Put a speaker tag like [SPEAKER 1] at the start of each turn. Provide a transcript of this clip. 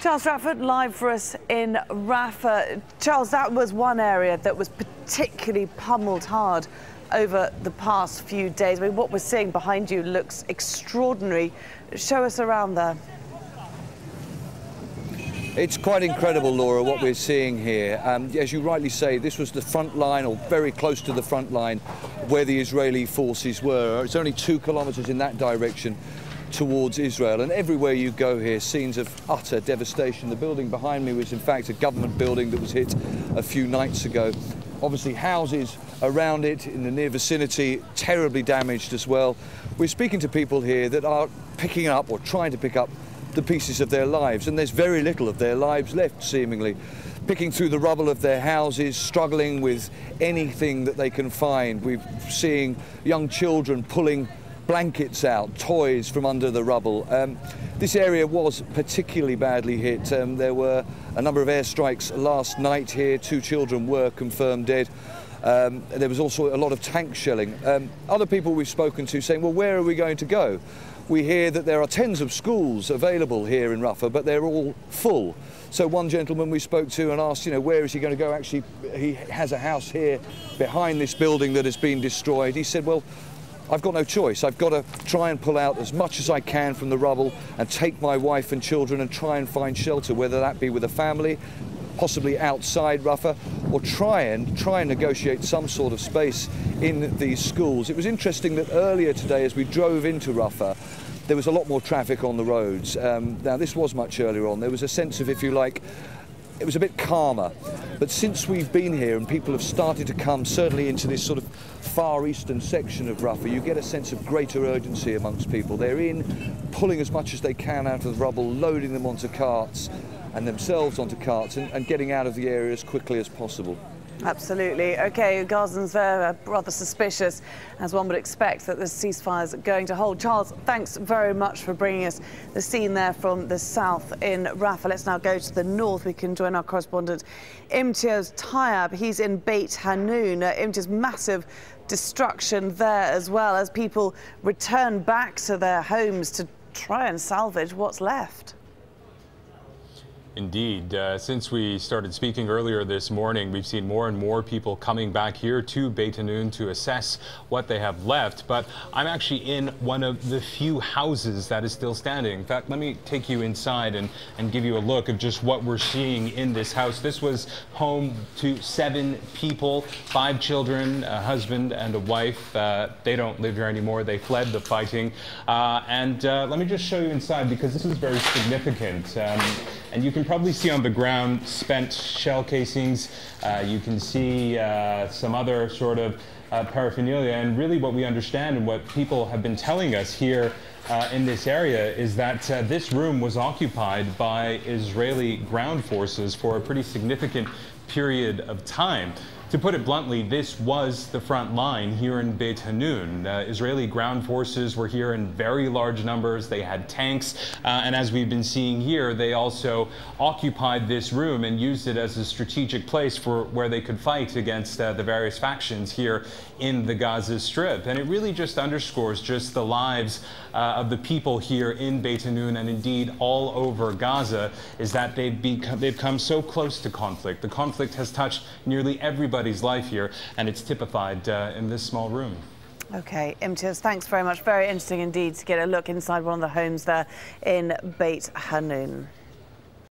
[SPEAKER 1] Charles Stratford live for us in Rafah. Charles, that was one area that was particularly pummeled hard over the past few days. I mean, what we're seeing behind you looks extraordinary. Show us around there.
[SPEAKER 2] It's quite incredible, Laura, what we're seeing here. As you rightly say, this was the front line, or very close to the front line, where the Israeli forces were. It's only 2 kilometres in that direction towards Israel, and everywhere you go here, scenes of utter devastation. The building behind me was in fact a government building that was hit a few nights ago. Obviously houses around it in the near vicinity terribly damaged as well. We're speaking to people here that are picking up, or trying to pick up, the pieces of their lives, and there's very little of their lives left, seemingly. Picking through the rubble of their houses, struggling with anything that they can find. We're seeing young children pulling blankets out, toys from under the rubble. This area was particularly badly hit. There were a number of airstrikes last night here. 2 children were confirmed dead. There was also a lot of tank shelling. Other people we've spoken to saying, well, where are we going to go? We hear that there are tens of schools available here in Rafah, but they're all full. So one gentleman we spoke to and asked, where is he going to go? Actually, he has a house here behind this building that has been destroyed. He said, well, I've got no choice. I've got to try and pull out as much as I can from the rubble and take my wife and children and try and find shelter, whether that be with a family, possibly outside Rafah, or try and negotiate some sort of space in these schools. It was interesting that earlier today, as we drove into Rafah, there was a lot more traffic on the roads. Now, this was much earlier on. There was a sense of, if you like, it was a bit calmer. But since we've been here and people have started to come, certainly into this sort of far eastern section of Rafah, you get a sense of greater urgency amongst people. They're in, pulling as much as they can out of the rubble, loading them onto carts and themselves onto carts, and getting out of the area as quickly as possible.
[SPEAKER 1] Absolutely. OK, Gazans are rather suspicious, as one would expect, that the ceasefire's going to hold. Charles, thanks very much for bringing us the scene there from the south in Rafah. Let's now go to the north. We can join our correspondent Imtiaz Tyab. He's in Beit Hanoun. Imtiaz, massive destruction there as well, as people return back to their homes to try and salvage what's left.
[SPEAKER 3] Indeed. Since we started speaking earlier this morning, we've seen more and more people coming back here to Beit Hanoun to assess what they have left. But I'm actually in one of the few houses that is still standing. In fact, let me take you inside and give you a look of just what we're seeing in this house. This was home to 7 people, 5 children, a husband and a wife. They don't live here anymore. They fled the fighting. Let me just show you inside, because this is very significant. And you can probably see on the ground spent shell casings. You can see some other sort of paraphernalia. And really what we understand and what people have been telling us here in this area is that this room was occupied by Israeli ground forces for a pretty significant period of time. To put it bluntly, this was the front line here in Beit Hanoun. Israeli ground forces were here in very large numbers. They had tanks, and as we've been seeing here, they also occupied this room and used it as a strategic place for where they could fight against the various factions here in the Gaza Strip. And it really just underscores just the lives of the people here in Beit Hanoun, and indeed all over Gaza, is that they've come so close to conflict. The conflict has touched nearly everybody's life here, and it's typified in this small room.
[SPEAKER 1] OK, Imtiaz, thanks very much. Very interesting indeed to get a look inside one of the homes there in Beit Hanoun.